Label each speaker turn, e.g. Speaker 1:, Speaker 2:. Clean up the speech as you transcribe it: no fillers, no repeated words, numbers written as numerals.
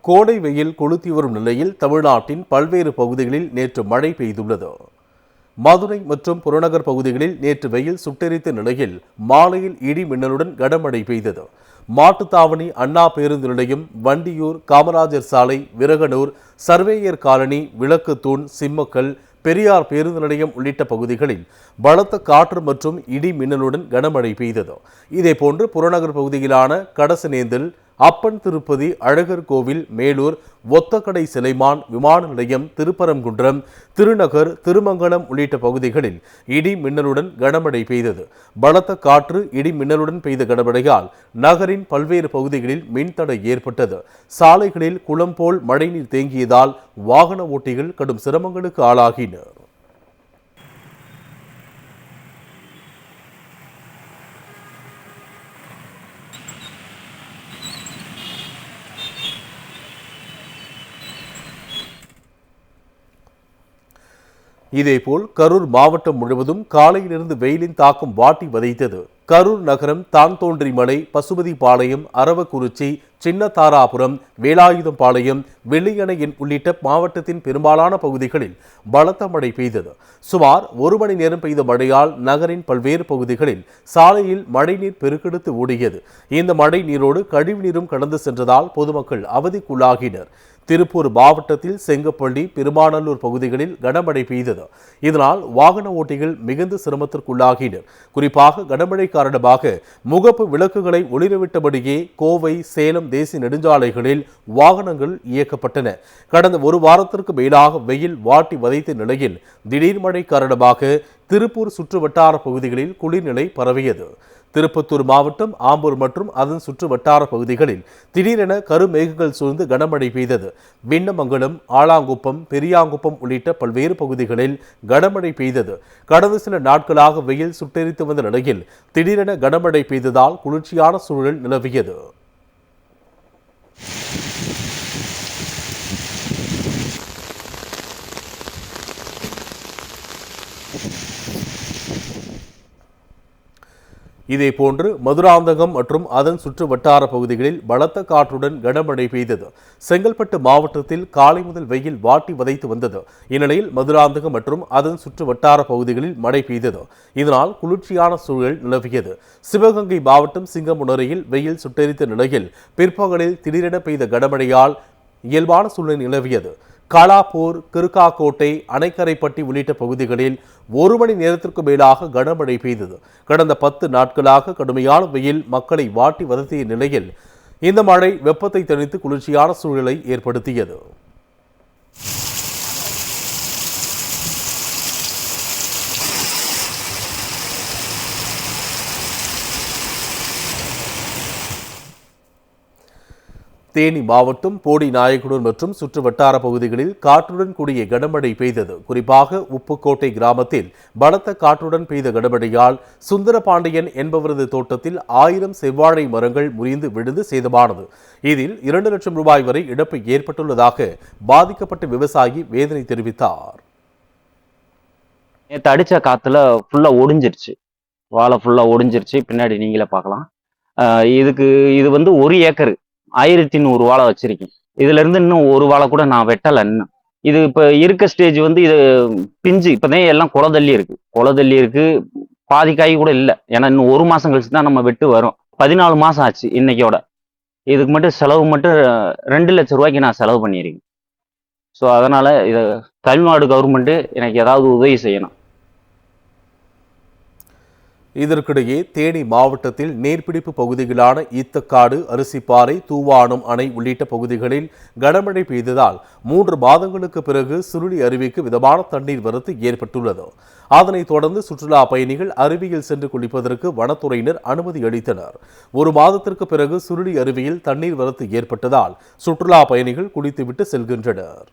Speaker 1: கோடை வெயில் கொளுத்தி வரும் நிலையில் தமிழ்நாட்டின் பல்வேறு பகுதிகளில் நேற்று மழை பெய்துள்ளது. மதுரை மற்றும் புறநகர் பகுதிகளில் நேற்று வெயில் சுட்டெரித்த நிலையில் மாலையில் இடி மின்னலுடன் கனமழை பெய்தது. மாட்டுத்தாவணி, அண்ணா பேருந்து நிலையம், வண்டியூர், காமராஜர் சாலை, விரகனூர், சர்வேயர் காலனி, விளக்குத்தூண், சிம்மக்கல், பெரியார் பேருந்து நிலையம் உள்ளிட்ட பகுதிகளில் பலத்த காற்று மற்றும் இடி மின்னலுடன் கனமழை பெய்தது. இதேபோன்று புறநகர் பகுதியிலான கடசனேந்தல், அப்பன் திருப்பதி, அழகர் கோவில், மேலூர், ஒத்தக்கடை, சிலைமான், விமான நிலையம், திருப்பரங்குன்றம், திருநகர், திருமங்கலம் உள்ளிட்ட பகுதிகளில் இடி மின்னலுடன் கனமழை பெய்தது. பலத்த காற்று, இடி மின்னலுடன் பெய்த கனமழையால் நகரின் பல்வேறு பகுதிகளில் மின்தடை ஏற்பட்டது. சாலைகளில் குளம் போல் மழைநீர் தேங்கியதால் வாகன ஓட்டிகள் கடும் சிரமங்களுக்கு ஆளாகினர். இதேபோல் கரூர் மாவட்டம் முழுவதும் காலையிலிருந்து வெயிலின் தாக்கம் வாட்டி வதைத்தது. கரூர் நகரம், தான்தோன்றிமலை, பசுபதிபாளையம், அரவக்குறிச்சி, சின்னதாராபுரம், வேலாயுதம்பாளையம், வெள்ளியணை உள்ளிட்ட மாவட்டத்தின் பெரும்பாலான பகுதிகளில் பலத்த மழை பெய்தது. சுமார் 1 மணி நேரம் பெய்த மழையால் நகரின் பல்வேறு பகுதிகளில் சாலையில் மழைநீர் பெருக்கெடுத்து ஓடியது. இந்த மழை நீரோடு கழிவுநீரும் கடந்து சென்றதால் பொதுமக்கள் அவதிக்குள்ளாகினர். திருப்பூர் மாவட்டத்தில் செங்கப்பள்ளி, பெருமாநல்லூர் பகுதிகளில் கனமழை பெய்தது. இதனால் வாகன ஓட்டிகள் மிகுந்த சிரமத்திற்குள்ளாகினர். குறிப்பாக கனமழை காரணமாக முகப்பு விளக்குகளை ஒளிரவிட்டபடியே கோவை, சேலம் தேசிய நெடுஞ்சாலைகளில் வாகனங்கள் இயக்கப்பட்டன. கடந்த 1 வாரத்திற்கு மேலாக வெயில் வாட்டி வதைத்த நிலையில் திடீர் மழை காரணமாக திருப்பூர் சுற்றுவட்டார பகுதிகளில் குளிர்நிலை பரவியது. திருப்பத்தூர் மாவட்டம் ஆம்பூர் மற்றும் அதன் சுற்று வட்டார பகுதிகளில் திடீரென கருமேகங்கள் சூழ்ந்து கனமழை பெய்தது. விண்ணமங்கலம், ஆலாங்குப்பம், பெரியாங்குப்பம் உள்ளிட்ட பல்வேறு பகுதிகளில் கனமழை பெய்தது. கடந்த சில நாட்களாக வெயில் சுட்டெரித்து வந்த நிலையில் திடீரென கனமழை பெய்ததால் குளிர்ச்சியான சூழல் நிலவியது. இதேபோன்று மதுராந்தகம் மற்றும் அதன் சுற்று வட்டார பகுதிகளில் பலத்த காற்றுடன் கனமழை பெய்தது. செங்கல்பட்டு மாவட்டத்தில் காலை முதல் வெயில் வாட்டி வதைத்து வந்தது. இந்நிலையில் மதுராந்தகம் மற்றும் அதன் சுற்று வட்டார பகுதிகளில் மழை பெய்தது. இதனால் குளிர்ச்சியான சூழல் நிலவியது. சிவகங்கை மாவட்டம் சிங்கமுனரையில் வெயில் சுட்டெரித்த நிலையில் பிற்பகலில் திடீரென பெய்த கனமழையால் இயல்பான சூழல் நிலவியது. காலாப்பூர், கிருக்காக்கோட்டை, அணைக்கரைப்பட்டி உள்ளிட்ட பகுதிகளில் 1 மணி நேரத்திற்கு மேலாக கனமழை பெய்தது. கடந்த 10 நாட்களாக கடுமையான வெயில் மக்களை வாட்டி வதத்திய நிலையில் இந்த மழை வெப்பத்தை தணித்து குளிர்ச்சியான சூழலை ஏற்படுத்தியது. தேனி மாவட்டம் போடி நாயக்கனூர் மற்றும் சுற்று வட்டார பகுதிகளில் காற்றுடன் கூடிய கனமழை பெய்தது. குறிப்பாக உப்புக்கோட்டை கிராமத்தில் பலத்த காற்றுடன் பெய்த கனமழையால் சுந்தரபாண்டியன் என்பவரது தோட்டத்தில் 1000 செவ்வாழை மரங்கள் முறிந்து விழுந்து சேதமானது. இதில் 2 லட்சம் ரூபாய் வரை இழப்பு ஏற்பட்டுள்ளதாக பாதிக்கப்பட்ட விவசாயி வேதனை தெரிவித்தார்.
Speaker 2: நேற்று அடிச்ச காத்துல ஃபுல்லா ஒடிஞ்சிருச்சு, வாழை ஃபுல்லா ஒடிஞ்சிருச்சு. பின்னாடி நீங்களே பார்க்கலாம். இது வந்து 1 ஏக்கர் 1100 வாழை வச்சிருக்கேன். இதுல இருந்து இன்னும் 1 வாழை கூட நான் வெட்டலை. இன்னும் இது இப்ப இருக்க ஸ்டேஜ் வந்து இது பிஞ்சு இப்பதான் எல்லாம் குளதள்ளி இருக்கு. பாதி காய் கூட இல்லை. ஏன்னா இன்னும் 1 மாசம் கழிச்சு தான் நம்ம வெட்டு வரும். 14 மாசம் ஆச்சு இன்னைக்கோட. இதுக்கு மட்டும் செலவு மட்டும் 2 லட்சம் ரூபாய்க்கு நான் செலவு பண்ணியிருக்கேன். ஸோ அதனால இதை தமிழ்நாடு கவர்மெண்ட் எனக்கு ஏதாவது உதவி செய்யணும்.
Speaker 1: இதற்கிடையே தேனி மாவட்டத்தில் நீர்பிடிப்பு பகுதிகளான ஈத்தக்காடு, அரிசிப்பாறை, தூவானம் அணை உள்ளிட்ட பகுதிகளில் கனமழை பெய்ததால் 3 மாதங்களுக்கு பிறகு சுருளி அருவிக்கு மிதமான தண்ணீர் வரத்து ஏற்பட்டுள்ளது. அதனைத் தொடர்ந்து சுற்றுலா பயணிகள் அருவியில் சென்று குளிப்பதற்கு வனத்துறையினர் அனுமதி அளித்தனர். 1 மாதத்திற்கு பிறகு சுருளி அருவியில் தண்ணீர் வரத்து ஏற்பட்டதால் சுற்றுலா பயணிகள் குளித்துவிட்டு செல்கின்றனர்.